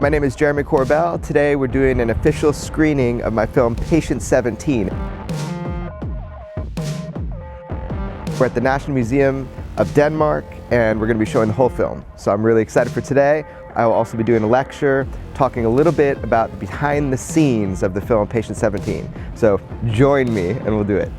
My name is Jeremy Corbell. Today we're doing an official screening of my film Patient 17. We're at the National Museum of Denmark and we're going to be showing the whole film. So I'm really excited for today. I will also be doing a lecture talking a little bit about the behind the scenes of the film Patient 17. So join me and we'll do it.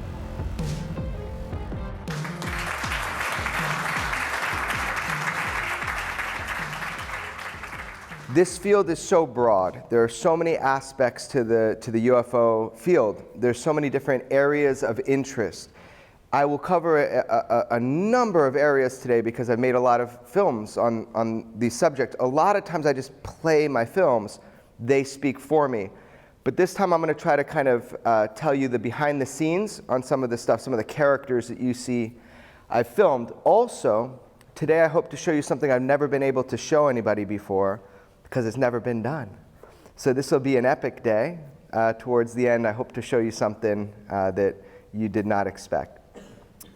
This field is so broad. There are so many aspects to the UFO field. There's so many different areas of interest. I will cover a number of areas today because I've made a lot of films on these subjects. A lot of times I just play my films. They speak for me. But this time I'm going to try to kind of tell you the behind the scenes on some of the stuff, some of the characters that you see I've filmed. Also, today I hope to show you something I've never been able to show anybody before, because it's never been done. So this will be an epic day. Towards the end, I hope to show you something that you did not expect.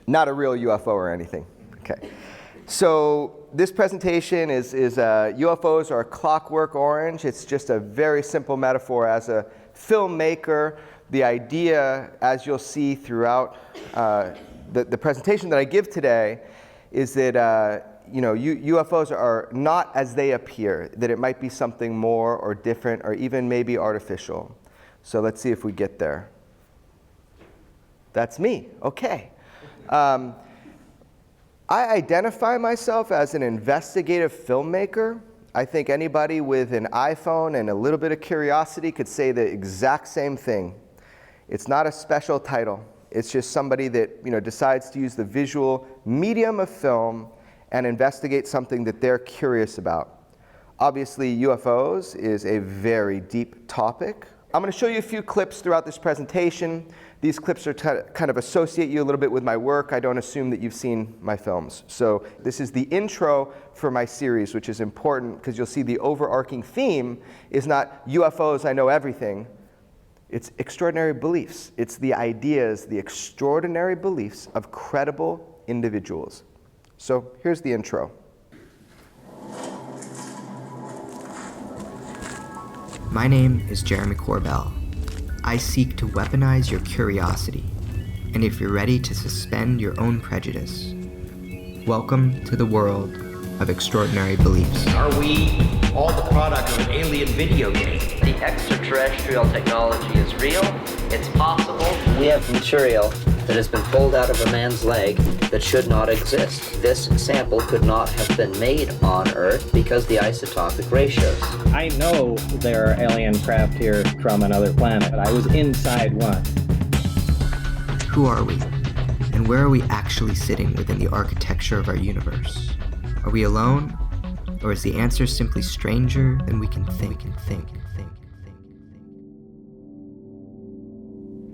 Not a real UFO or anything. Okay. So this presentation is UFOs are clockwork orange. It's just a very simple metaphor. As a filmmaker, the idea, as you'll see throughout the presentation that I give today, is that UFOs are not as they appear, that it might be something more or different or even maybe artificial. So let's see if we get there. That's me, okay. I identify myself as an investigative filmmaker. I think anybody with an iPhone and a little bit of curiosity could say the exact same thing. It's not a special title. It's just somebody that decides to use the visual medium of film and investigate something that they're curious about. Obviously, UFOs is a very deep topic. I'm going to show you a few clips throughout this presentation. These clips are kind of associate you a little bit with my work. I don't assume that you've seen my films. So this is the intro for my series, which is important because you'll see the overarching theme is not UFOs, I know everything. It's extraordinary beliefs. It's the ideas, the extraordinary beliefs of credible individuals. So here's the intro. My name is Jeremy Corbell. I seek to weaponize your curiosity, and if you're ready to suspend your own prejudice, welcome to the world of extraordinary beliefs. Are we all the product of an alien video game? The extraterrestrial technology is real, it's possible. We have material that has been pulled out of a man's leg that should not exist. This sample could not have been made on Earth because the isotopic ratios. I know there are alien craft here from another planet. I was inside one. Who are we? And where are we actually sitting within the architecture of our universe? Are we alone? Or is the answer simply stranger than we can think?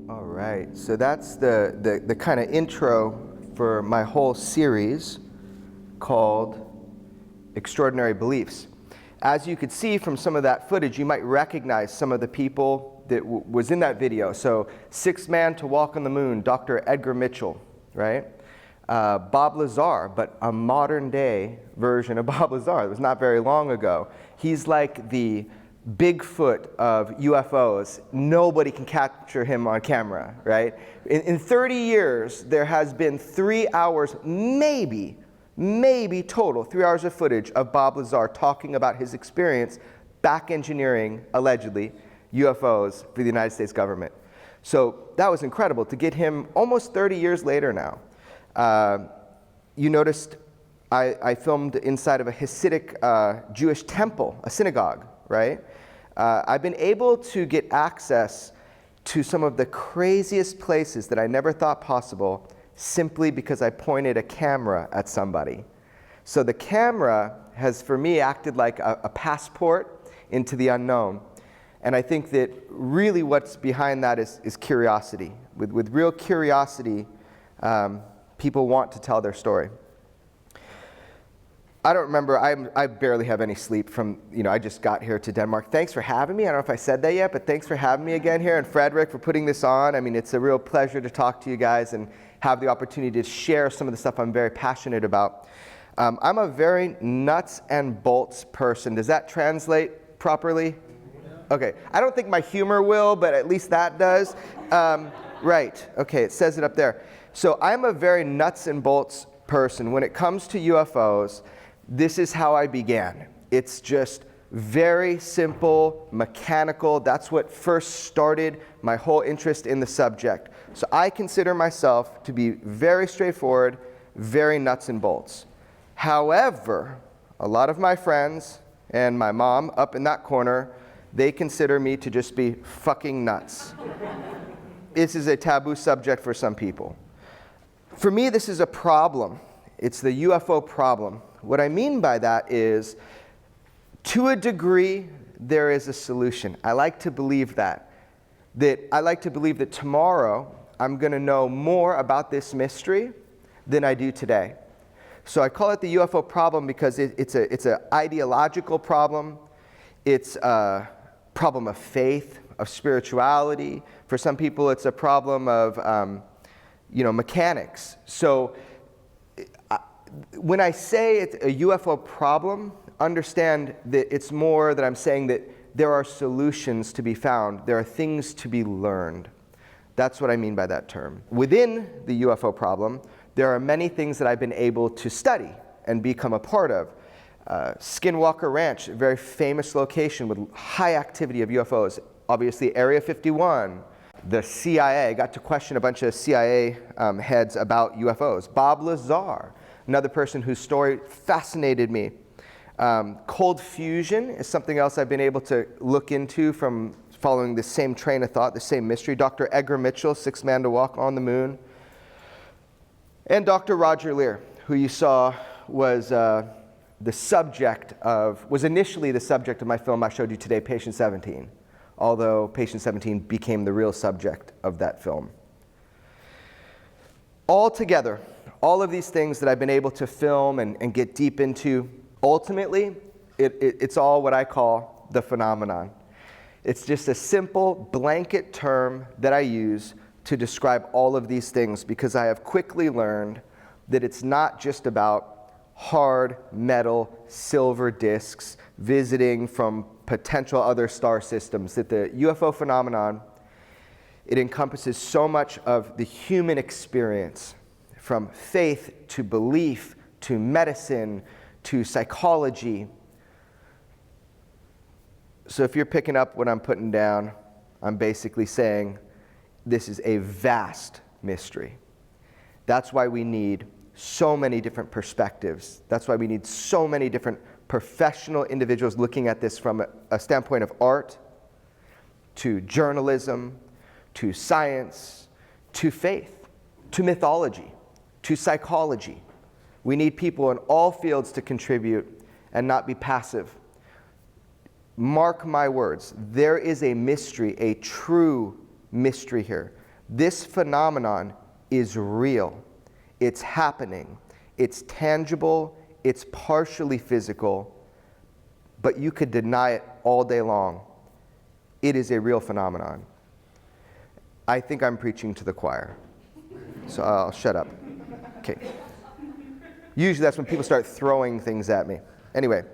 All right, so that's the kind of intro for my whole series called Extraordinary Beliefs. As you could see from some of that footage, you might recognize some of the people that was in that video. So, sixth man to walk on the moon, Dr. Edgar Mitchell, right? Bob Lazar, but a modern day version of Bob Lazar. It was not very long ago. He's like the Bigfoot of UFOs. Nobody can capture him on camera, right? In 30 years, there has been 3 hours, maybe total, 3 hours of footage of Bob Lazar talking about his experience back engineering, allegedly, UFOs for the United States government. So that was incredible to get him almost 30 years later now. You noticed I filmed inside of a Hasidic Jewish temple, a synagogue, right? I've been able to get access to some of the craziest places that I never thought possible simply because I pointed a camera at somebody. So the camera has, for me, acted like a passport into the unknown. And I think that really what's behind that is curiosity. With real curiosity, people want to tell their story. I don't remember, I barely have any sleep from, I just got here to Denmark. Thanks for having me. I don't know if I said that yet, but thanks for having me again here, and Frederick for putting this on. I mean, it's a real pleasure to talk to you guys and have the opportunity to share some of the stuff I'm very passionate about. I'm a very nuts and bolts person. Does that translate properly? Okay, I don't think my humor will, but at least that does. Right, okay, it says it up there. So I'm a very nuts and bolts person. When it comes to UFOs, this is how I began. It's just very simple, mechanical. That's what first started my whole interest in the subject. So I consider myself to be very straightforward, very nuts and bolts. However, a lot of my friends and my mom up in that corner, they consider me to just be fucking nuts. This is a taboo subject for some people. For me, this is a problem. It's the UFO problem. What I mean by that is, to a degree, there is a solution. I like to believe that. I like to believe that tomorrow I'm going to know more about this mystery than I do today. So I call it the UFO problem because it's an ideological problem. It's a problem of faith, of spirituality. For some people, it's a problem of mechanics. So when I say it's a UFO problem, understand that it's more that I'm saying that there are solutions to be found. There are things to be learned. That's what I mean by that term. Within the UFO problem, there are many things that I've been able to study and become a part of. Skinwalker Ranch, a very famous location with high activity of UFOs. Obviously, Area 51. The CIA, I got to question a bunch of CIA heads about UFOs. Bob Lazar, another person whose story fascinated me. Cold fusion is something else I've been able to look into from following the same train of thought, the same mystery. Dr. Edgar Mitchell, sixth man to walk on the moon. And Dr. Roger Leir, who you saw was initially the subject of my film I showed you today, Patient 17, although Patient 17 became the real subject of that film. Altogether, all of these things that I've been able to film and get deep into, ultimately, it's all what I call the phenomenon. It's just a simple blanket term that I use to describe all of these things because I have quickly learned that it's not just about hard metal silver disks visiting from potential other star systems, that the UFO phenomenon, it encompasses so much of the human experience, from faith to belief to medicine to psychology. So if you're picking up what I'm putting down, I'm basically saying this is a vast mystery. That's why we need so many different perspectives. That's why we need so many different professional individuals looking at this from a standpoint of art, to journalism, to science, to faith, to mythology, to psychology. We need people in all fields to contribute and not be passive. Mark my words, there is a mystery, a true mystery here. This phenomenon is real. It's happening. It's tangible. It's partially physical. But you could deny it all day long. It is a real phenomenon. I think I'm preaching to the choir. So I'll shut up. Okay. Usually that's when people start throwing things at me. Anyway.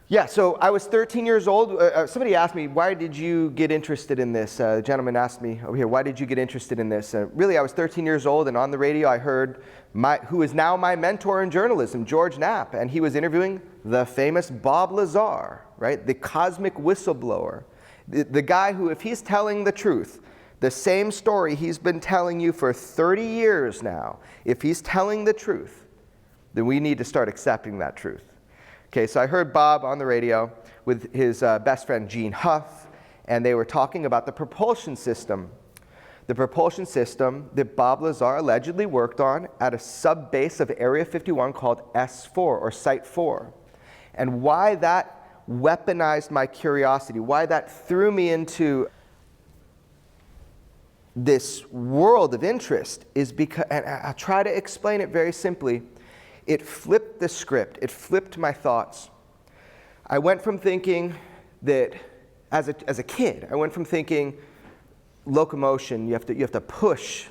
Yeah, so I was 13 years old. Somebody asked me, why did you get interested in this? A gentleman asked me over here, why did you get interested in this? Really, I was 13 years old, and on the radio I heard who is now my mentor in journalism, George Knapp, and he was interviewing the famous Bob Lazar, right? The cosmic whistleblower. The guy who, if he's telling the truth, the same story he's been telling you for 30 years now, if he's telling the truth, then we need to start accepting that truth. Okay, so I heard Bob on the radio with his best friend Gene Huff, and they were talking about the propulsion system. The propulsion system that Bob Lazar allegedly worked on at a sub-base of Area 51 called S4, or Site 4. And why that weaponized my curiosity, why that threw me into this world of interest is because, and I'll try to explain it very simply, it flipped the script. It flipped my thoughts. I went from thinking that, as a kid, I went from thinking locomotion, you have to push,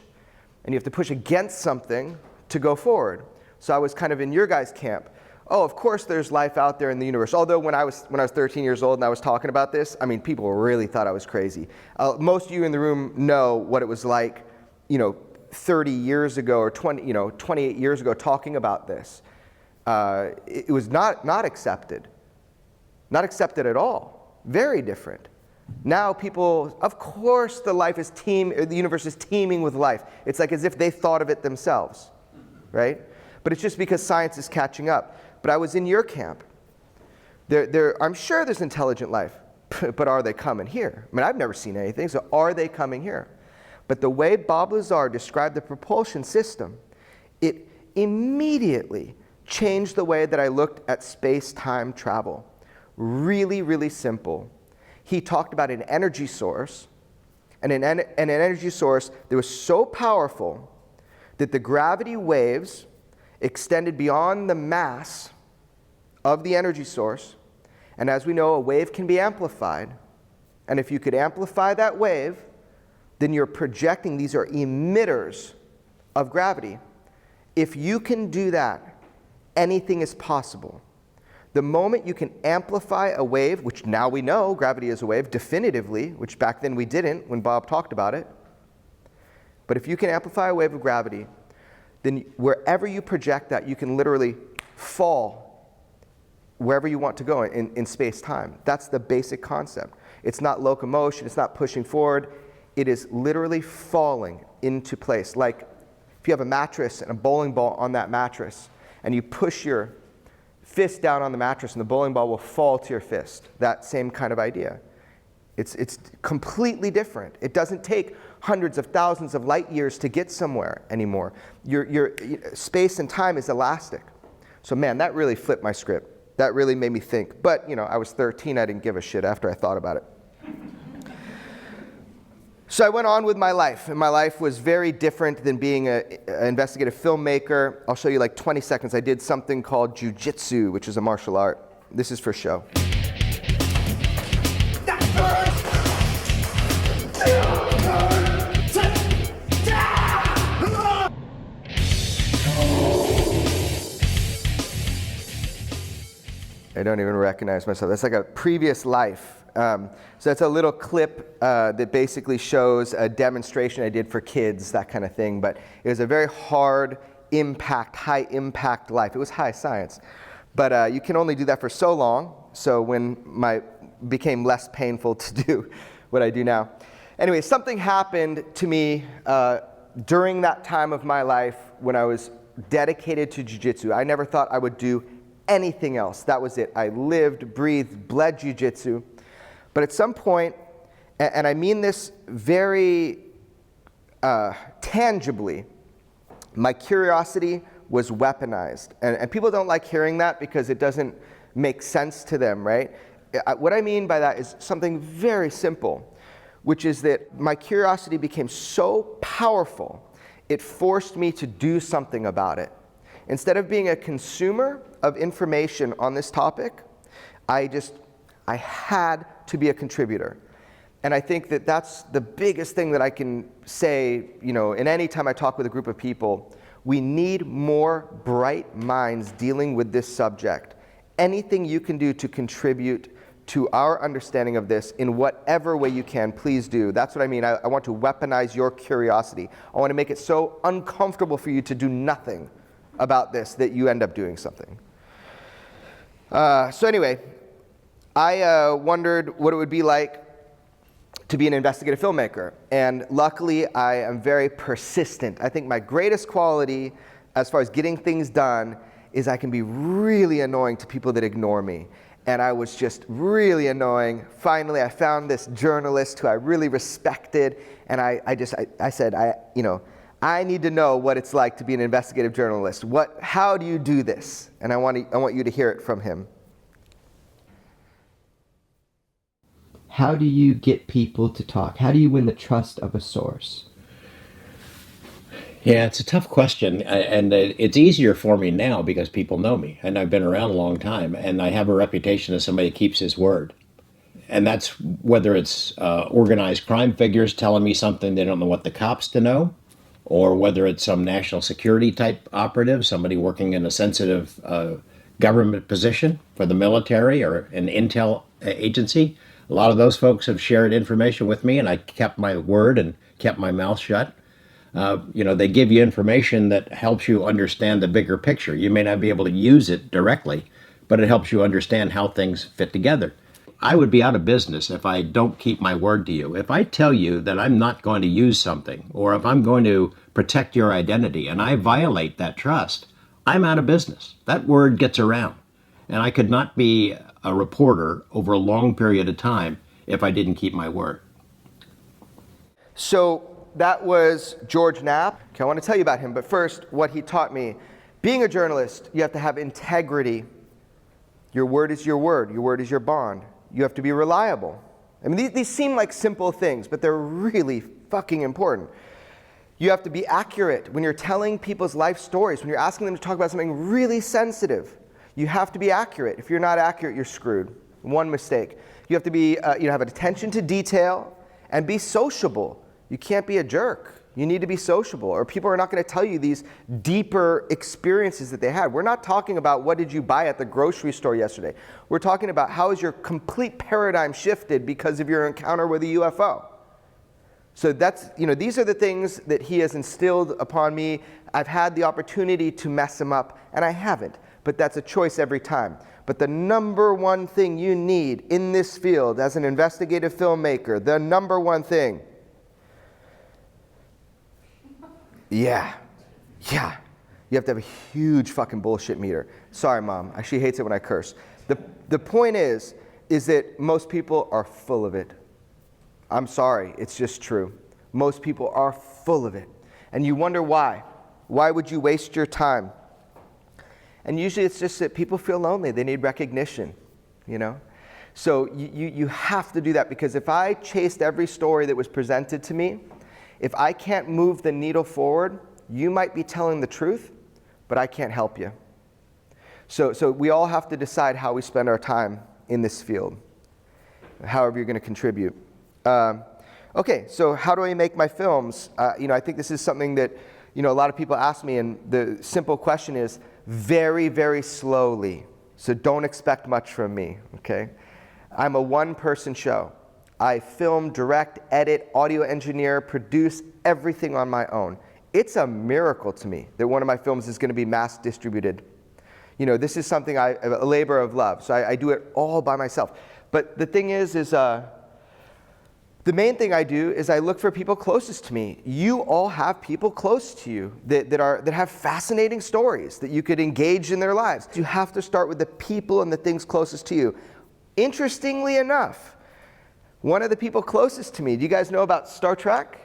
and you have to push against something to go forward. So I was kind of in your guys' camp. oh, of course there's life out there in the universe. Although when I was 13 years old and I was talking about this, I mean, people really thought I was crazy. Most of you in the room know what it was like, 30 years ago or 28 years ago talking about this. It was not accepted. Not accepted at all. Very different. Now people, of course the universe is teeming with life. It's like as if they thought of it themselves, right? But it's just because science is catching up. But I was in your camp. I'm sure there's intelligent life, but are they coming here? I mean, I've never seen anything, so are they coming here? But the way Bob Lazar described the propulsion system, it immediately changed the way that I looked at space-time travel. Really, really simple. He talked about an energy source, and an energy source that was so powerful that the gravity waves extended beyond the mass of the energy source. And as we know, a wave can be amplified. And if you could amplify that wave, then you're projecting, these are emitters of gravity. If you can do that, anything is possible. The moment you can amplify a wave, which now we know gravity is a wave definitively, which back then we didn't when Bob talked about it. But if you can amplify a wave of gravity, then wherever you project that, you can literally fall wherever you want to go in space-time. That's the basic concept. It's not locomotion, it's not pushing forward. It is literally falling into place. Like if you have a mattress and a bowling ball on that mattress, and you push your fist down on the mattress and the bowling ball will fall to your fist. That same kind of idea. It's completely different. It doesn't take hundreds of thousands of light years to get somewhere anymore. Your space and time is elastic. So man, that really flipped my script. That really made me think. But I was 13, I didn't give a shit after I thought about it. So I went on with my life, and my life was very different than being an investigative filmmaker. I'll show you like 20 seconds. I did something called jujitsu, which is a martial art. This is for show. I don't even recognize myself. That's like a previous life. So that's a little clip that basically shows a demonstration I did for kids, that kind of thing. But it was a very hard impact, high impact life. It was high science. But you can only do that for so long. So when became less painful to do what I do now. Anyway, something happened to me during that time of my life when I was dedicated to jiu-jitsu. I never thought I would do anything else. That was it. I lived, breathed, bled jiu-jitsu. But at some point, and I mean this very tangibly, my curiosity was weaponized. And people don't like hearing that because it doesn't make sense to them, right? What I mean by that is something very simple, which is that my curiosity became so powerful, it forced me to do something about it. Instead of being a consumer of information on this topic, I had to be a contributor. And I think that that's the biggest thing that I can say, in any time I talk with a group of people. We need more bright minds dealing with this subject. Anything you can do to contribute to our understanding of this in whatever way you can, please do. That's what I mean. I want to weaponize your curiosity. I want to make it so uncomfortable for you to do nothing about this that you end up doing something. So anyway, I wondered what it would be like to be an investigative filmmaker. And luckily, I am very persistent. I think my greatest quality as far as getting things done is I can be really annoying to people that ignore me. And I was just really annoying. Finally, I found this journalist who I really respected, and I said, I need to know what it's like to be an investigative journalist. How do you do this? And I want you to hear it from him. How do you get people to talk? How do you win the trust of a source? Yeah, it's a tough question, and it's easier for me now because people know me, and I've been around a long time, and I have a reputation as somebody who keeps his word. And that's whether it's organized crime figures telling me something they don't know what the cops to know, or whether it's some national security type operative, somebody working in a sensitive government position for the military or an intel agency. A lot of those folks have shared information with me, and I kept my word and kept my mouth shut. They give you information that helps you understand the bigger picture. You may not be able to use it directly, but it helps you understand how things fit together. I would be out of business if I don't keep my word to you. If I tell you that I'm not going to use something, or if I'm going to protect your identity and I violate that trust, I'm out of business. That word gets around. And I could not be a reporter over a long period of time if I didn't keep my word. So that was George Knapp. Okay, I want to tell you about him, but first, what he taught me. Being a journalist, you have to have integrity. Your word is your word. Your word is your bond. You have to be reliable. I mean, these seem like simple things, but they're really fucking important. You have to be accurate when you're telling people's life stories, when you're asking them to talk about something really sensitive. You have to be accurate. If you're not accurate, you're screwed. One mistake. You have to be, have attention to detail and be sociable. You can't be a jerk. You need to be sociable, or people are not going to tell you these deeper experiences that they had. We're not talking about what did you buy at the grocery store yesterday. We're talking about how is your complete paradigm shifted because of your encounter with a UFO. So that's, these are the things that he has instilled upon me. I've had the opportunity to mess him up, and I haven't. But that's a choice every time. But the number one thing you need in this field as an investigative filmmaker, the number one thing, yeah. You have to have a huge fucking bullshit meter. Sorry, Mom. She hates it when I curse. The point is that most people are full of it. I'm sorry. It's just true. Most people are full of it. And you wonder why. Why would you waste your time? And usually it's just that people feel lonely. They need recognition, So you have to do that, because if I chased every story that was presented to me, if I can't move the needle forward, you might be telling the truth, but I can't help you. So we all have to decide how we spend our time in this field, however you're going to contribute. Okay, so how do I make my films? I think this is something that a lot of people ask me, and the simple question is very, very slowly. So don't expect much from me, okay? I'm a one-person show. I film, direct, edit, audio engineer, produce everything on my own. It's a miracle to me that one of my films is going to be mass distributed. This is something a labor of love. So I do it all by myself. But the thing is the main thing I do is I look for people closest to me. You all have people close to you that have fascinating stories that you could engage in their lives. You have to start with the people and the things closest to you. Interestingly enough, one of the people closest to me, do you guys know about Star Trek?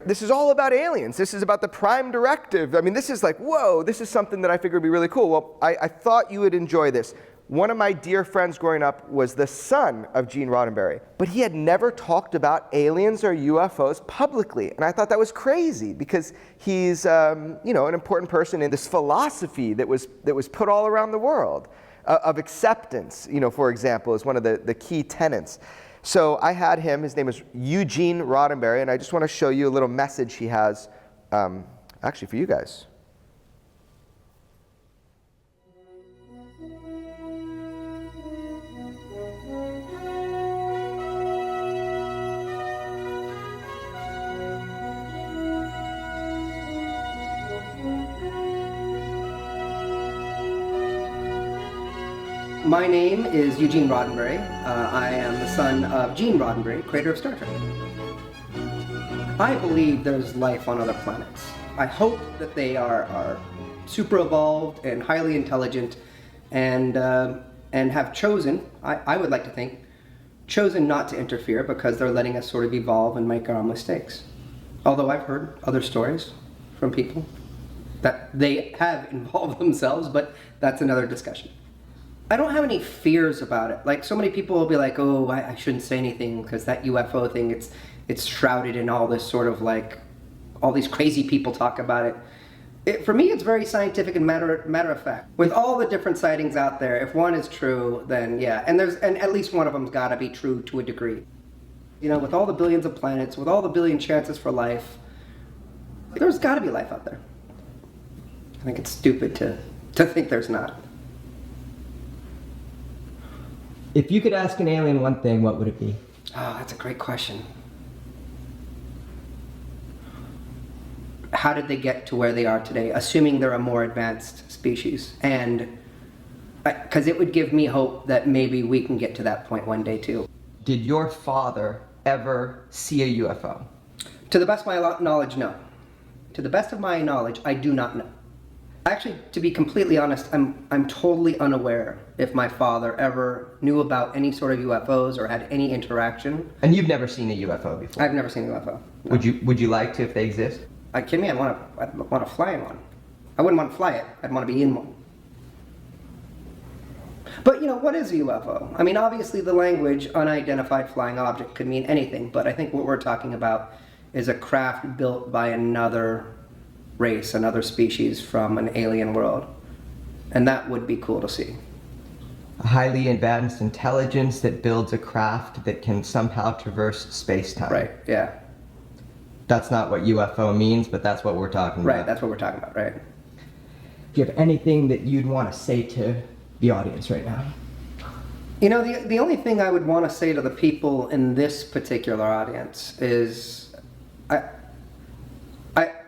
This is all about aliens. This is about the Prime Directive. I mean, this is like, whoa, this is something that I figured would be really cool. Well, I thought you would enjoy this. One of my dear friends growing up was the son of Eugene Roddenberry, but he had never talked about aliens or UFOs publicly. And I thought that was crazy, because he's an important person in this philosophy that was put all around the world of acceptance, for example, is one of the key tenets. So I had him, his name is Eugene Roddenberry, and I just want to show you a little message he has, actually for you guys. My name is Eugene Roddenberry. I am the son of Gene Roddenberry, creator of Star Trek. I believe there's life on other planets. I hope that they are super evolved and highly intelligent, and have chosen, I would like to think, chosen not to interfere because they're letting us sort of evolve and make our own mistakes. Although I've heard other stories from people that they have involved themselves, but that's another discussion. I don't have any fears about it. Like, so many people will be like, oh, I shouldn't say anything because that UFO thing, it's shrouded in all this sort of like, all these crazy people talk about it. For me, it's very scientific and matter of fact. With all the different sightings out there, if one is true, then yeah. And at least one of them's gotta be true to a degree. With all the billions of planets, with all the billion chances for life, there's gotta be life out there. I think it's stupid to think there's not. If you could ask an alien one thing, what would it be? Oh, that's a great question. How did they get to where they are today, assuming they're a more advanced species? And because it would give me hope that maybe we can get to that point one day too. Did your father ever see a UFO? To the best of my knowledge, no. To the best of my knowledge, I do not know. Actually, to be completely honest, I'm totally unaware if my father ever knew about any sort of UFOs or had any interaction. And you've never seen a UFO before? I've never seen a UFO. No. Would you like to if they exist? Are you kidding me? I'd want to fly in one. I wouldn't want to fly it. I'd want to be in one. But what is a UFO? I mean, obviously the language unidentified flying object could mean anything, but I think what we're talking about is a craft built by another race, another species from an alien world. And that would be cool to see. A highly advanced intelligence that builds a craft that can somehow traverse space-time. Right, yeah. That's not what UFO means, but that's what we're talking about. Right, that's what we're talking about, right. Do you have anything that you'd want to say to the audience right now? The only thing I would want to say to the people in this particular audience is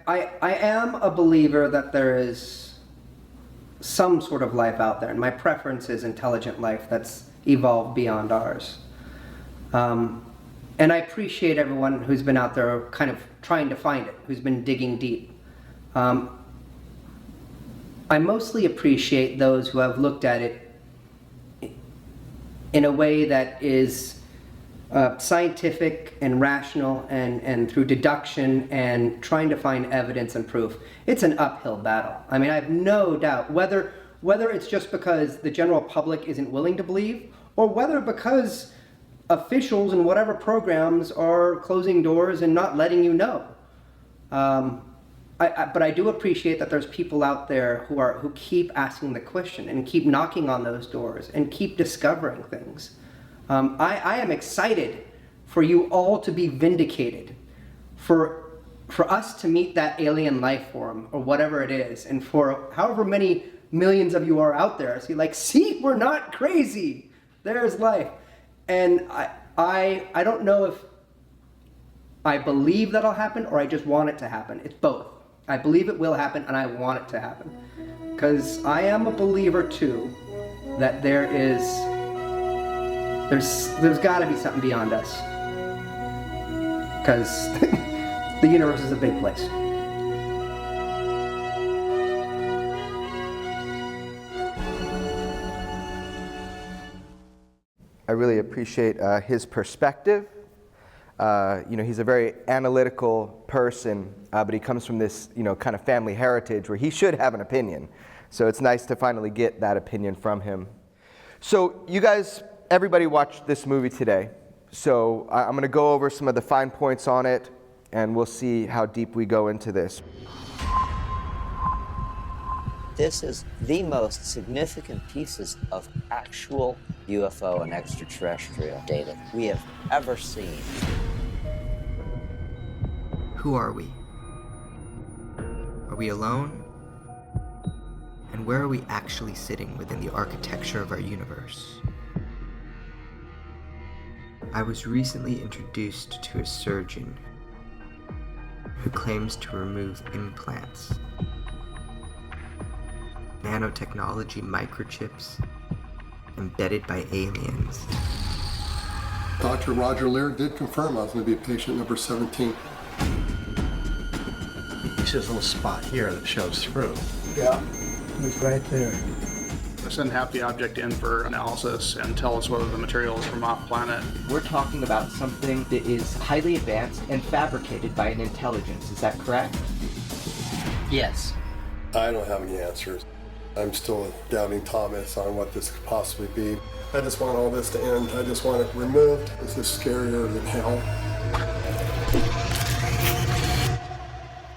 I am a believer that there is some sort of life out there, and my preference is intelligent life that's evolved beyond ours. And I appreciate everyone who's been out there kind of trying to find it, who's been digging deep. I mostly appreciate those who have looked at it in a way that is scientific and rational and through deduction and trying to find evidence and proof. It's an uphill battle. I mean, I have no doubt whether it's just because the general public isn't willing to believe, or whether because officials in whatever programs are closing doors and not letting you know. But I do appreciate that there's people out there who keep asking the question and keep knocking on those doors and keep discovering things. I am excited for you all to be vindicated, for us to meet that alien life form or whatever it is, and for however many millions of you are out there, see, we're not crazy. There's life. And I don't know if I believe that'll happen or I just want it to happen. It's both. I believe it will happen and I want it to happen. Because I am a believer too that there's got to be something beyond us. Because the universe is a big place. I really appreciate his perspective. He's a very analytical person, but he comes from this, kind of family heritage where he should have an opinion. So it's nice to finally get that opinion from him. So you guys, everybody watched this movie today. So I'm going to go over some of the fine points on it, and we'll see how deep we go into this. This is the most significant pieces of actual UFO and extraterrestrial data we have ever seen. Who are we? Are we alone? And where are we actually sitting within the architecture of our universe? I was recently introduced to a surgeon who claims to remove implants, nanotechnology microchips embedded by aliens. Dr. Roger Lear did confirm I was going to be patient number 17. He says a little spot here that shows through. Yeah, it's right there. Send half the object in for analysis and tell us whether the material is from off-planet. We're talking about something that is highly advanced and fabricated by an intelligence, is that correct? Yes. I don't have any answers. I'm still doubting Thomas on what this could possibly be. I just want all this to end. I just want it removed. This is scarier than hell.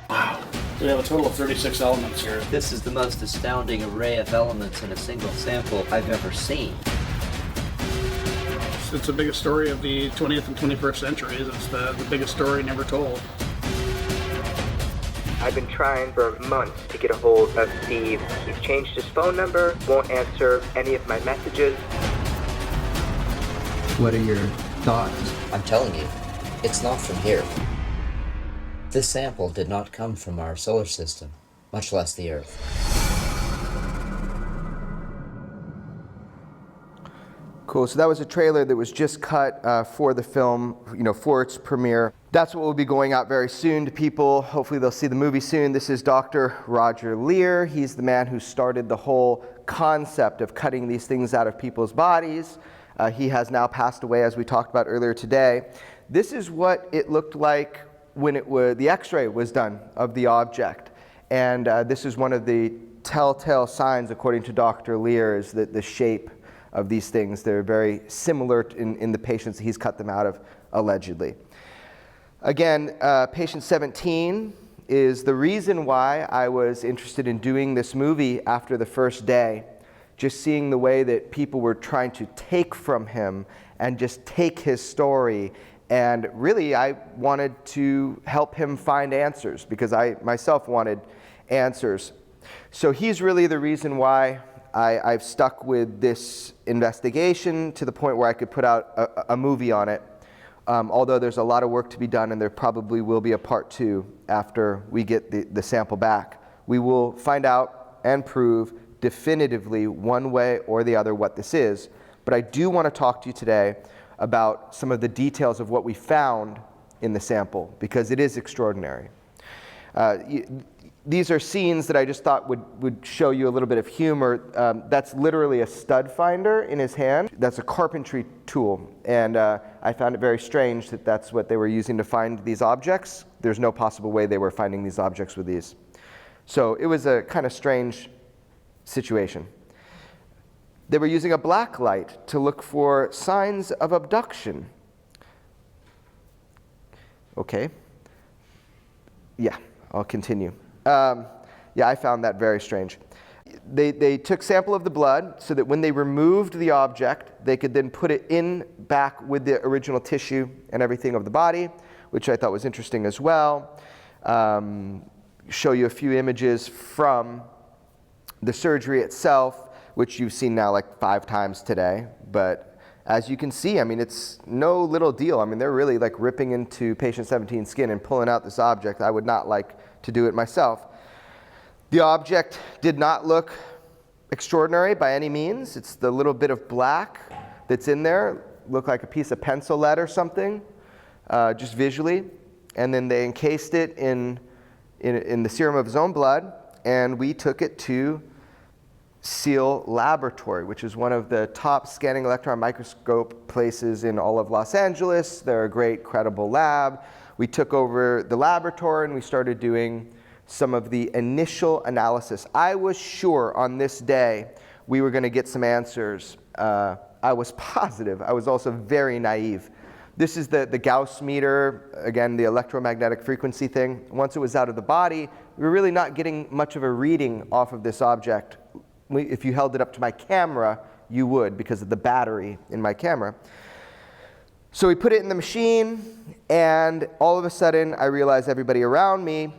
Wow. We have a total of 36 elements here. This is the most astounding array of elements in a single sample I've ever seen. It's the biggest story of the 20th and 21st centuries. It's the biggest story never told. I've been trying for months to get a hold of Steve. He's changed his phone number, won't answer any of my messages. What are your thoughts? I'm telling you, it's not from here. This sample did not come from our solar system, much less the Earth. Cool, so that was a trailer that was just cut for the film, for its premiere. That's what will be going out very soon to people. Hopefully they'll see the movie soon. This is Dr. Roger Leir. He's the man who started the whole concept of cutting these things out of people's bodies. He has now passed away, as we talked about earlier today. This is what it looked like when the X-ray was done of the object. And this is one of the telltale signs, according to Dr. Leir, is that the shape of these things, they're very similar in the patients he's cut them out of, allegedly. Again, patient 17 is the reason why I was interested in doing this movie after the first day. Just seeing the way that people were trying to take from him and just take his story. And really, I wanted to help him find answers because I myself wanted answers. So he's really the reason why I've stuck with this investigation to the point where I could put out a movie on it. Although there's a lot of work to be done, and there probably will be a part 2 after we get the sample back. We will find out and prove definitively one way or the other what this is. But I do want to talk to you today about some of the details of what we found in the sample, because it is extraordinary. These are scenes that I just thought would show you a little bit of humor. That's literally a stud finder in his hand. That's a carpentry tool, and I found it very strange that that's what they were using to find these objects. There's no possible way they were finding these objects with these. So it was a kind of strange situation. They were using a black light to look for signs of abduction. Okay. Yeah, I'll continue. Yeah, I found that very strange. They took sample of the blood so that when they removed the object, they could then put it in back with the original tissue and everything of the body, which I thought was interesting as well. Show you a few images from the surgery itself, which you've seen now like 5 times today. But as you can see, I mean, it's no little deal. I mean, they're really like ripping into patient 17's skin and pulling out this object. I would not like to do it myself. The object did not look extraordinary by any means. It's the little bit of black that's in there, looked like a piece of pencil lead or something, just visually. And then they encased it in the serum of his own blood, and we took it to SEAL Laboratory, which is one of the top scanning electron microscope places in all of Los Angeles. They're a great, credible lab. We took over the laboratory and we started doing some of the initial analysis. I was sure on this day we were going to get some answers. I was positive. I was also very naive. This is the Gauss meter, again, the electromagnetic frequency thing. Once it was out of the body, we were really not getting much of a reading off of this object. If you held it up to my camera, you would, because of the battery in my camera. So we put it in the machine, and all of a sudden, I realized everybody around me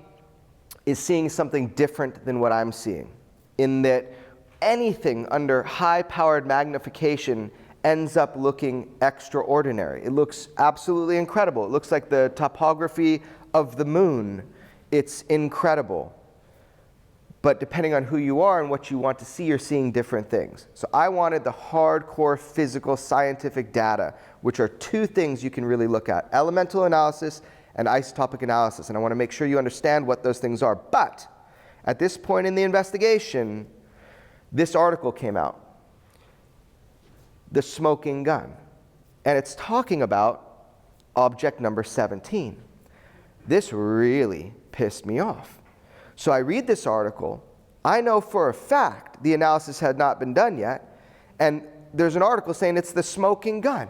is seeing something different than what I'm seeing, in that anything under high-powered magnification ends up looking extraordinary. It looks absolutely incredible. It looks like the topography of the moon. It's incredible. But depending on who you are and what you want to see, you're seeing different things. So I wanted the hardcore physical scientific data, which are 2 things you can really look at: elemental analysis and isotopic analysis. And I want to make sure you understand what those things are. But at this point in the investigation, this article came out, The Smoking Gun. And it's talking about object number 17. This really pissed me off. So I read this article. I know for a fact the analysis had not been done yet. And there's an article saying it's the smoking gun.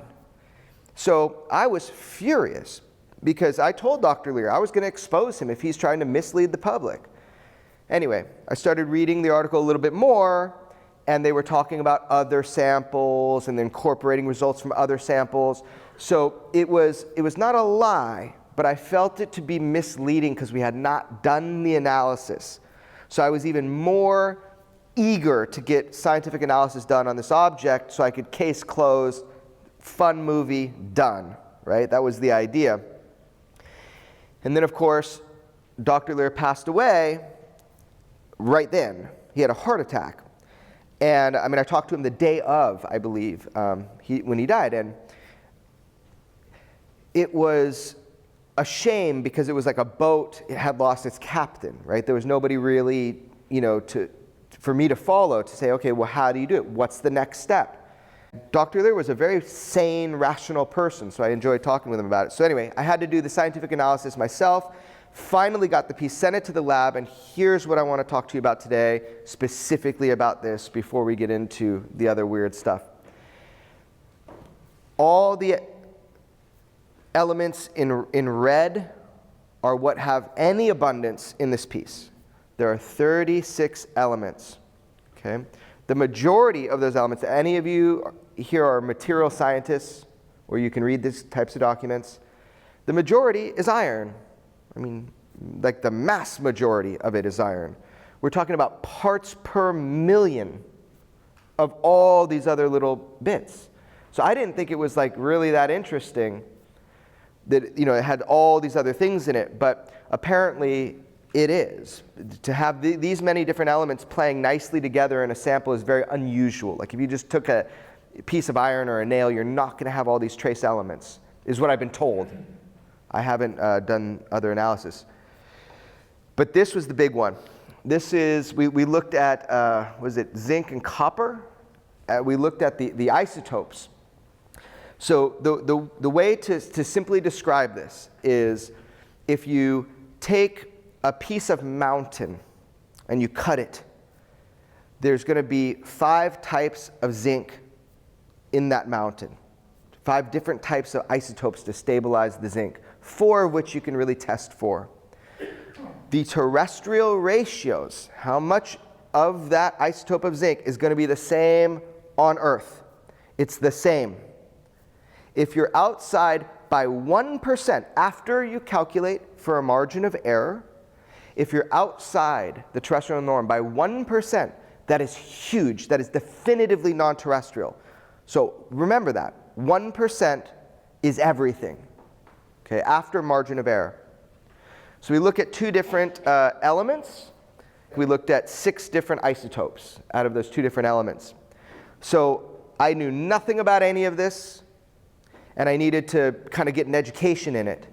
So I was furious because I told Dr. Leir I was going to expose him if he's trying to mislead the public. Anyway, I started reading the article a little bit more, and they were talking about other samples and incorporating results from other samples. So it was not a lie, but I felt it to be misleading because we had not done the analysis. So I was even more eager to get scientific analysis done on this object so I could case close fun movie, done, right? That was the idea. And then, of course, Dr. Lear passed away right then. He had a heart attack. And I mean, I talked to him the day of, I believe, when he died. And it was a shame because it was like a boat had lost its captain, right? There was nobody really, for me to follow to say, okay, well, how do you do it? What's the next step? Dr. Lear was a very sane, rational person, so I enjoyed talking with him about it. So anyway, I had to do the scientific analysis myself, finally got the piece, sent it to the lab, and here's what I want to talk to you about today, specifically about this, before we get into the other weird stuff. All the elements in red are what have any abundance in this piece. There are 36 elements, okay? The majority of those elements, any of you here are material scientists, or you can read these types of documents, the majority is iron. I mean, like the mass majority of it is iron. We're talking about parts per million of all these other little bits. So I didn't think it was like really that interesting that it had all these other things in it, but apparently it is. To have these many different elements playing nicely together in a sample is very unusual. Like if you just took a piece of iron or a nail, you're not going to have all these trace elements, is what I've been told. I haven't done other analysis. But this was the big one. This is, we looked at, was it zinc and copper? We looked at the isotopes. So the way to simply describe this is if you take a piece of mountain and you cut it, there's going to be 5 types of zinc in that mountain. 5 different types of isotopes to stabilize the zinc, 4 of which you can really test for. The terrestrial ratios, how much of that isotope of zinc is going to be the same on Earth? It's the same. If you're outside by 1%, after you calculate for a margin of error, if you're outside the terrestrial norm by 1%, that is huge. That is definitively non-terrestrial. So remember that. 1% is everything, okay, after margin of error. So we look at 2 different elements. We looked at 6 different isotopes out of those 2 different elements. So I knew nothing about any of this, and I needed to kind of get an education in it.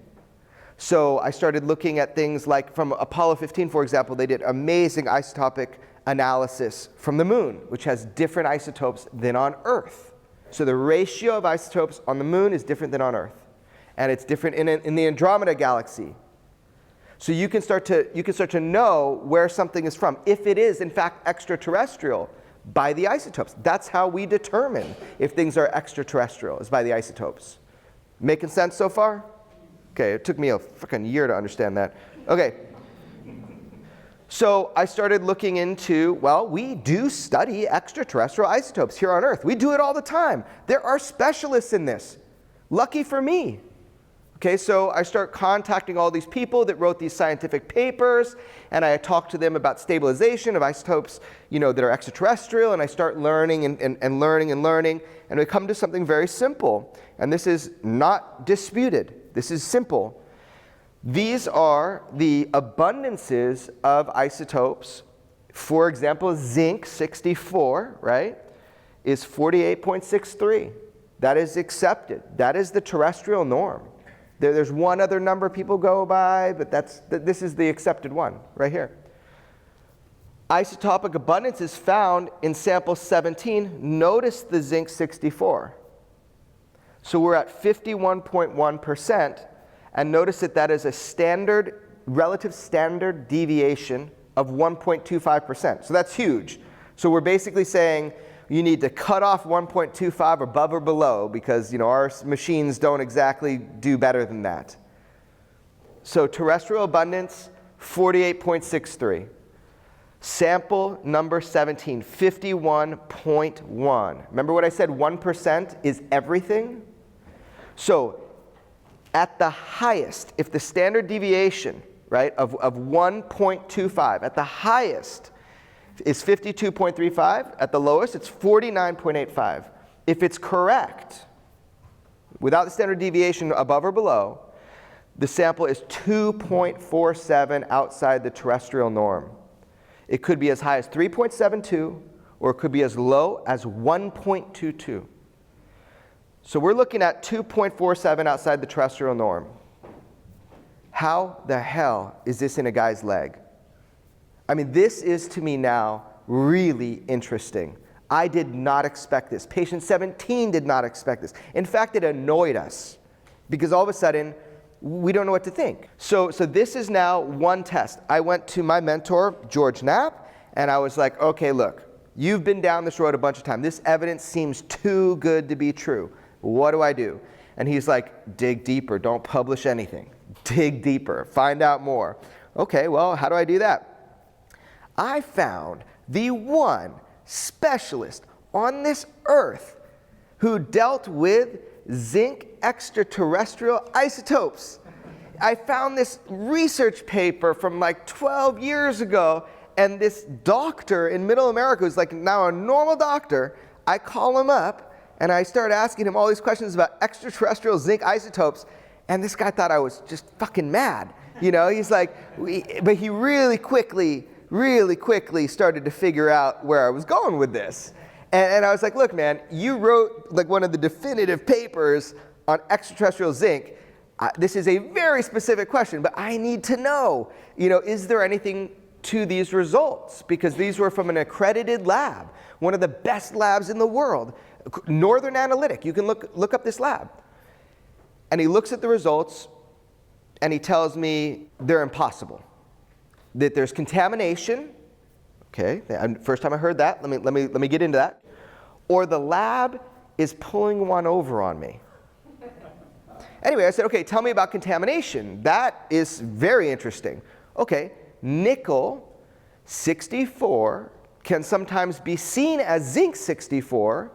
So I started looking at things like from Apollo 15, for example, they did amazing isotopic analysis from the moon, which has different isotopes than on Earth. So the ratio of isotopes on the moon is different than on Earth. And it's different in the Andromeda galaxy. So you can start to know where something is from, if it is in fact extraterrestrial, by the isotopes. That's how we determine if things are extraterrestrial, is by the isotopes. Making sense so far? Okay, it took me a freaking year to understand that. Okay. So I started looking into, well, we do study extraterrestrial isotopes here on Earth. We do it all the time. There are specialists in this. Lucky for me. Okay, so I start contacting all these people that wrote these scientific papers, and I talk to them about stabilization of isotopes, that are extraterrestrial, and I start learning and learning, and we come to something very simple. And this is not disputed. This is simple. These are the abundances of isotopes. For example, zinc 64, right, is 48.63. That is accepted. That is the terrestrial norm. There's one other number people go by, but this is the accepted one right here. Isotopic abundance is found in sample 17. Notice the zinc 64. So we're at 51.1%, and notice that is a relative standard deviation of 1.25%. So that's huge. So we're basically saying you need to cut off 1.25 above or below because our machines don't exactly do better than that. So terrestrial abundance, 48.63. Sample number 17, 51.1. Remember what I said, 1% is everything? So at the highest, if the standard deviation, right, of 1.25, at the highest is 52.35, at the lowest it's 49.85. If it's correct, without the standard deviation above or below, the sample is 2.47 outside the terrestrial norm. It could be as high as 3.72, or it could be as low as 1.22. So we're looking at 2.47 outside the terrestrial norm. How the hell is this in a guy's leg? I mean, this is to me now really interesting. I did not expect this. Patient 17 did not expect this. In fact, it annoyed us because all of a sudden, we don't know what to think. So this is now one test. I went to my mentor, George Knapp, and I was like, okay, look, you've been down this road a bunch of times. This evidence seems too good to be true. What do I do? And he's like, dig deeper. Don't publish anything. Dig deeper. Find out more. Okay, well, how do I do that? I found the one specialist on this earth who dealt with zinc extraterrestrial isotopes. I found this research paper from like 12 years ago, and this doctor in Middle America who's like now a normal doctor, I call him up and I start asking him all these questions about extraterrestrial zinc isotopes, and this guy thought I was just fucking mad. You know, he's like, but he really quickly started to figure out where I was going with this. And I was like, look, man, you wrote like one of the definitive papers on extraterrestrial zinc. This is a very specific question, but I need to know, you know, is there anything to these results? Because these were from an accredited lab, one of the best labs in the world, Northern Analytic. You can look up this lab. And he looks at the results, and he tells me they're impossible. That there's contamination. Okay, first time I heard that. Let me get into that. Or the lab is pulling one over on me. Anyway, I said, okay, tell me about contamination. That is very interesting. Okay, nickel 64 can sometimes be seen as zinc 64.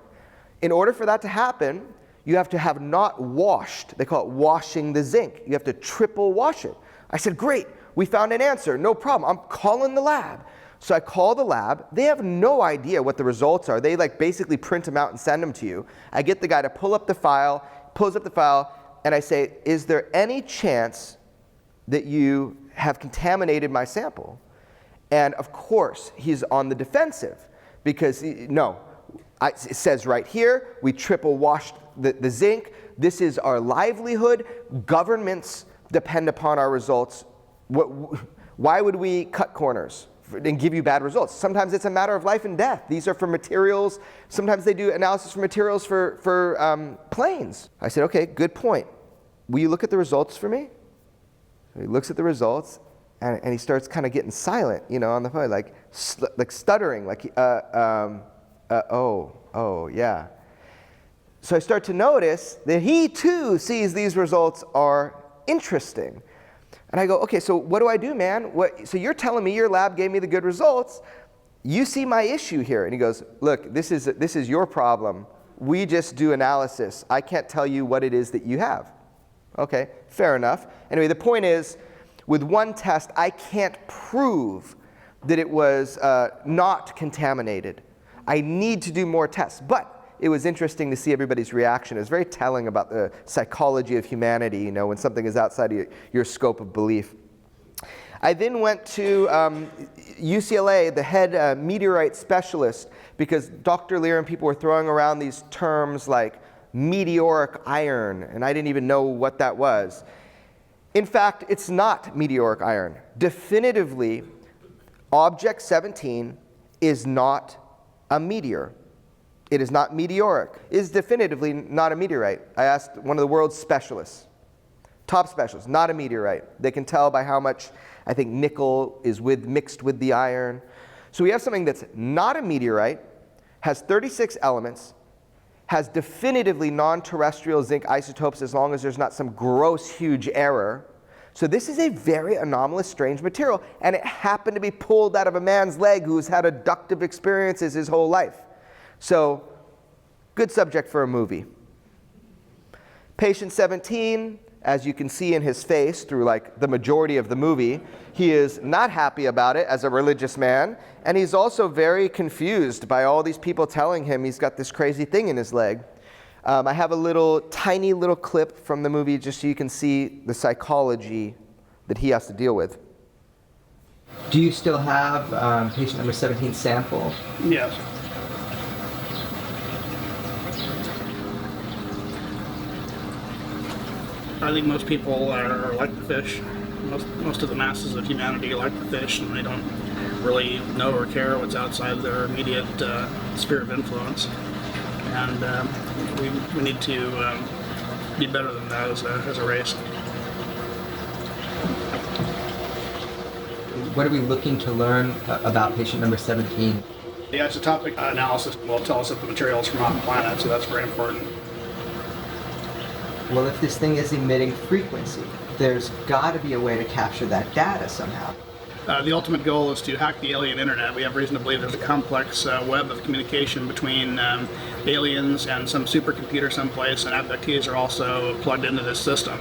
In order for that to happen, you have to have not washed. They call it washing the zinc. You have to triple wash it. I said, great, we found an answer, no problem. I'm calling the lab. So I call the lab. They have no idea what the results are. They like basically print them out and send them to you. I get the guy to pull up the file, pulls up the file, and I say, is there any chance that you have contaminated my sample? And of course, he's on the defensive because no, it says right here, we triple washed the zinc. This is our livelihood. Governments depend upon our results. Why would we cut corners and give you bad results? Sometimes it's a matter of life and death. These are for materials. Sometimes they do analysis for materials for planes. I said, okay, good point. Will you look at the results for me? So he looks at the results, and he starts kind of getting silent, you know, on the phone, like stuttering, like, oh, yeah. So I start to notice that he too sees these results are interesting. And I go, okay, so what do I do, man? So you're telling me your lab gave me the good results. You see my issue here. And he goes, look, this is your problem. We just do analysis. I can't tell you what it is that you have. Okay, fair enough. Anyway, the point is, with one test, I can't prove that it was not contaminated. I need to do more tests. But it was interesting to see everybody's reaction. It was very telling about the psychology of humanity, you know, when something is outside of your scope of belief. I then went to UCLA, the head meteorite specialist, because Dr. Lear and people were throwing around these terms like meteoric iron, and I didn't even know what that was. In fact, it's not meteoric iron. Definitively, Object 17 is not a meteor. It is not meteoric. It is definitively not a meteorite. I asked one of the world's specialists, top specialists, not a meteorite. They can tell by how much, I think, nickel is mixed with the iron. So we have something that's not a meteorite, has 36 elements, has definitively non-terrestrial zinc isotopes as long as there's not some gross, huge error. So this is a very anomalous, strange material, and it happened to be pulled out of a man's leg who's had abductive experiences his whole life. So, good subject for a movie. Patient 17, as you can see in his face through like the majority of the movie, he is not happy about it as a religious man, and he's also very confused by all these people telling him he's got this crazy thing in his leg. I have a tiny little clip from the movie just so you can see the psychology that he has to deal with. Do you still have patient number 17 sample? Yes. I think most people are like the fish. Most of the masses of humanity like the fish, and they don't really know or care what's outside of their immediate sphere of influence. And we need to be better than that as a race. What are we looking to learn about patient number 17? The isotopic analysis will tell us if the material is from off planet, so that's very important. Well, if this thing is emitting frequency, there's got to be a way to capture that data somehow. The ultimate goal is to hack the alien internet. We have reason to believe there's a complex web of communication between aliens and some supercomputer someplace, and abductees are also plugged into this system.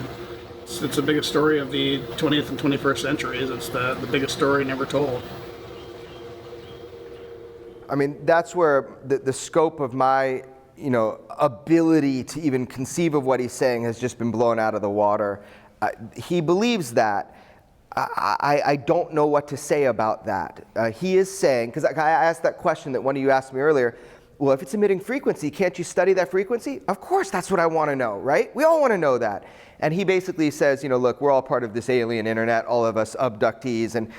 It's the biggest story of the 20th and 21st centuries. It's the biggest story never told. I mean, that's where the scope of my, ability to even conceive of what he's saying has just been blown out of the water. He believes that. I don't know what to say about that. He is saying, because I asked that question that one of you asked me earlier, well, if it's emitting frequency, can't you study that frequency? Of course, that's what I want to know, right? We all want to know that. And he basically says, look, we're all part of this alien internet, all of us abductees, and,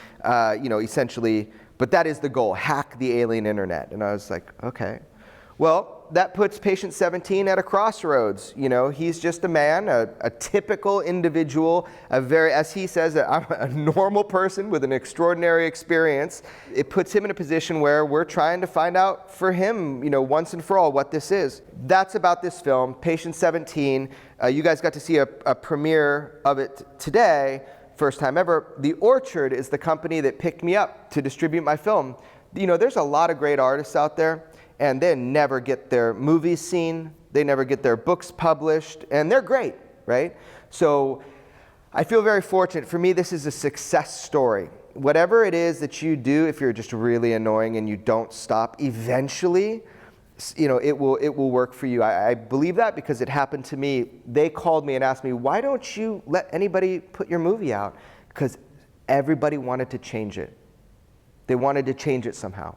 essentially, but that is the goal, hack the alien internet. And I was like, okay. Well, that puts patient 17 at a crossroads. He's just a man, a typical individual, as he says, I'm a normal person with an extraordinary experience. It puts him in a position where we're trying to find out for him, once and for all what this is. That's about this film, Patient 17. You guys got to see a premiere of it today, first time ever. The Orchard is the company that picked me up to distribute my film. There's a lot of great artists out there, and they never get their movies seen, they never get their books published, and they're great, right? So I feel very fortunate. For me, this is a success story. Whatever it is that you do, if you're just really annoying and you don't stop, eventually, it will work for you. I believe that because it happened to me. They called me and asked me, why don't you let anybody put your movie out? Because everybody wanted to change it. They wanted to change it somehow.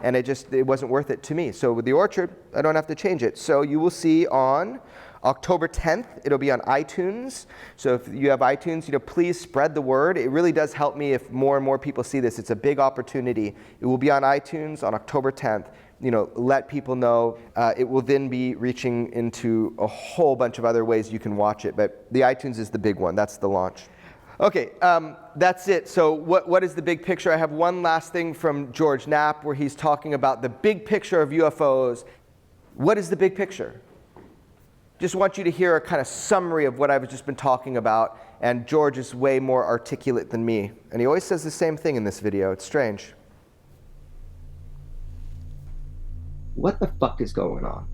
And it wasn't worth it to me. So with The Orchard, I don't have to change it. So you will see on October 10th, it'll be on iTunes. So if you have iTunes, please spread the word. It really does help me if more and more people see this. It's a big opportunity. It will be on iTunes on October 10th. Let people know. It will then be reaching into a whole bunch of other ways you can watch it. But the iTunes is the big one. That's the launch. Okay, that's it. So what is the big picture? I have one last thing from George Knapp where he's talking about the big picture of UFOs. What is the big picture? Just want you to hear a kind of summary of what I've just been talking about, and George is way more articulate than me. And he always says the same thing in this video. It's strange. What the fuck is going on?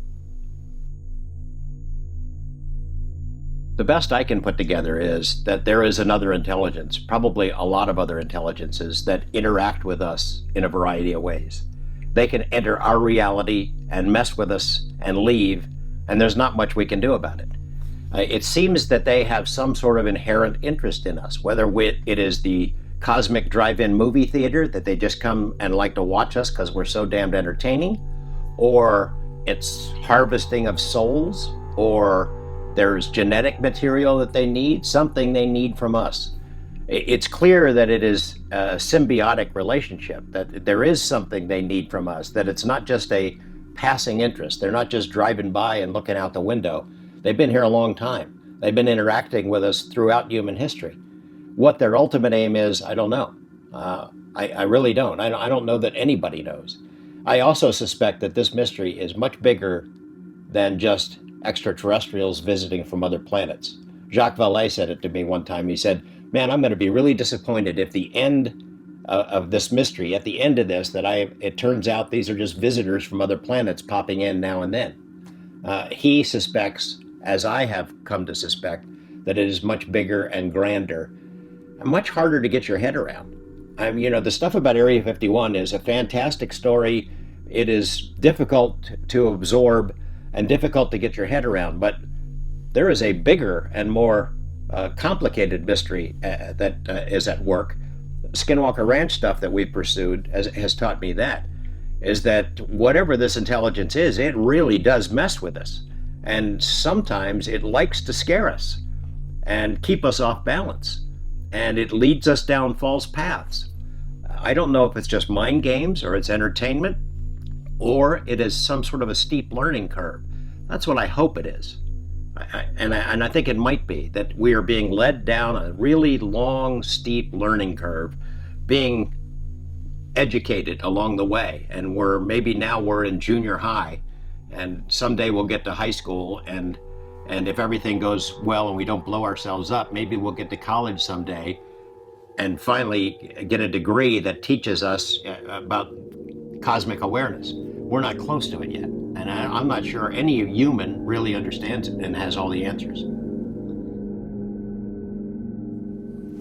The best I can put together is that there is another intelligence, probably a lot of other intelligences that interact with us in a variety of ways. They can enter our reality and mess with us and leave, and there's not much we can do about it. It seems that they have some sort of inherent interest in us, whether it is the cosmic drive-in movie theater that they just come and like to watch us because we're so damned entertaining, or it's harvesting of souls, or there's genetic material that they need, something they need from us. It's clear that it is a symbiotic relationship, that there is something they need from us, that it's not just a passing interest. They're not just driving by and looking out the window. They've been here a long time. They've been interacting with us throughout human history. What their ultimate aim is, I don't know. I really don't. I don't know that anybody knows. I also suspect that this mystery is much bigger than just extraterrestrials visiting from other planets. Jacques Vallée said it to me one time. He said, man, I'm going to be really disappointed if the end of this mystery, at the end of this, that it turns out these are just visitors from other planets popping in now and then. He suspects, as I have come to suspect, that it is much bigger and grander, and much harder to get your head around. The stuff about Area 51 is a fantastic story. It is difficult to absorb. and difficult to get your head around. But there is a bigger and more complicated mystery that is at work. Skinwalker Ranch stuff that we've pursued has taught me that, is that whatever this intelligence is, it really does mess with us. And sometimes it likes to scare us and keep us off balance. And it leads us down false paths. I don't know if it's just mind games or it's entertainment or it is some sort of a steep learning curve. That's what I hope it is. And I think it might be that we are being led down a really long, steep learning curve, being educated along the way. And now we're in junior high, and someday we'll get to high school, and if everything goes well and we don't blow ourselves up, maybe we'll get to college someday and finally get a degree that teaches us about cosmic awareness. We're not close to it yet. And I'm not sure any human really understands it and has all the answers.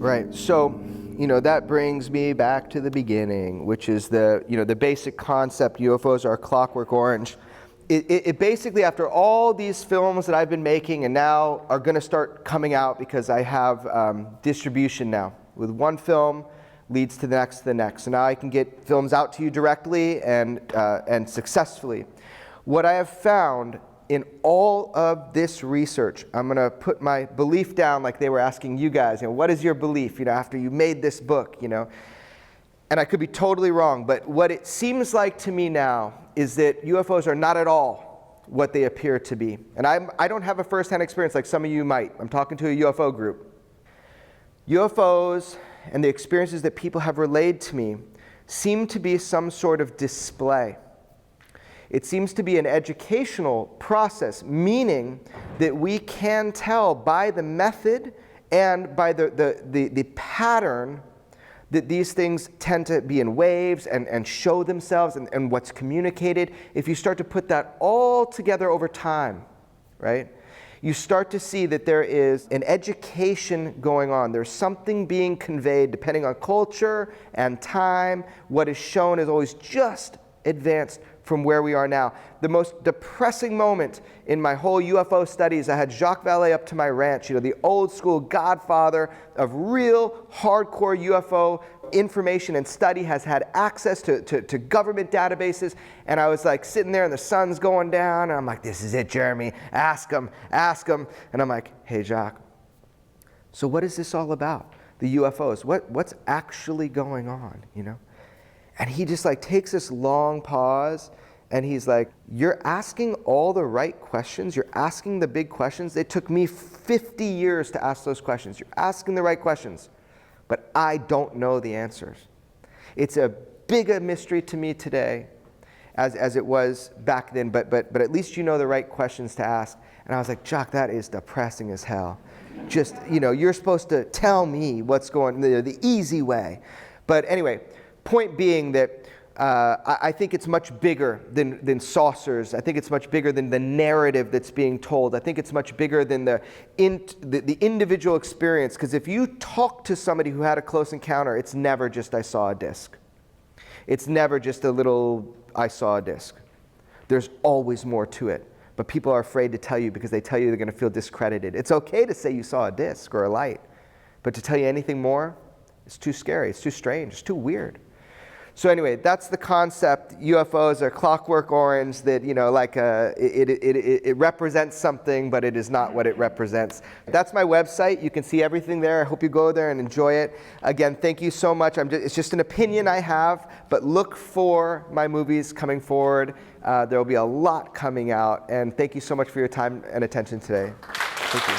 Right. So, that brings me back to the beginning, which is the basic concept. UFOs are Clockwork Orange. It basically, after all these films that I've been making and now are going to start coming out because I have distribution now. With one film leads to the next. So now I can get films out to you directly and successfully. What I have found in all of this research, I'm going to put my belief down like they were asking you guys, what is your belief, after you made this book, And I could be totally wrong, but what it seems like to me now is that UFOs are not at all what they appear to be. And I don't have a first-hand experience like some of you might. I'm talking to a UFO group. UFOs and the experiences that people have relayed to me seem to be some sort of display. It seems to be an educational process, meaning that we can tell by the method and by the pattern that these things tend to be in waves and show themselves and what's communicated. If you start to put that all together over time, right, you start to see that there is an education going on. There's something being conveyed depending on culture and time. What is shown is always just advanced from where we are now. The most depressing moment in my whole UFO studies, I had Jacques Vallée up to my ranch, the old school godfather of real hardcore UFO information and study, has had access to government databases, and I was like sitting there and the sun's going down, and I'm like, this is it, Jeremy, ask him, and I'm like, hey Jacques, so what is this all about? The UFOs, what's actually going on, And he just takes this long pause and he's like, you're asking all the right questions. You're asking the big questions. It took me 50 years to ask those questions. You're asking the right questions, but I don't know the answers. It's a bigger mystery to me today as it was back then, but at least you know the right questions to ask. And I was like, Jacques, that is depressing as hell. Just, you're supposed to tell me what's going on, the easy way. But anyway, point being that I think it's much bigger than saucers. I think it's much bigger than the narrative that's being told. I think it's much bigger than the individual experience. Because if you talk to somebody who had a close encounter, it's never just I saw a disc. It's never just a little I saw a disc. There's always more to it. But people are afraid to tell you because they tell you they're going to feel discredited. It's okay to say you saw a disc or a light. But to tell you anything more, it's too scary. It's too strange. It's too weird. So anyway, that's the concept. UFOs are Clockwork Orange, that, it represents something, but it is not what it represents. That's my website. You can see everything there. I hope you go there and enjoy it. Again, thank you so much. It's just an opinion I have, but look for my movies coming forward. There will be a lot coming out, and thank you so much for your time and attention today. Thank you.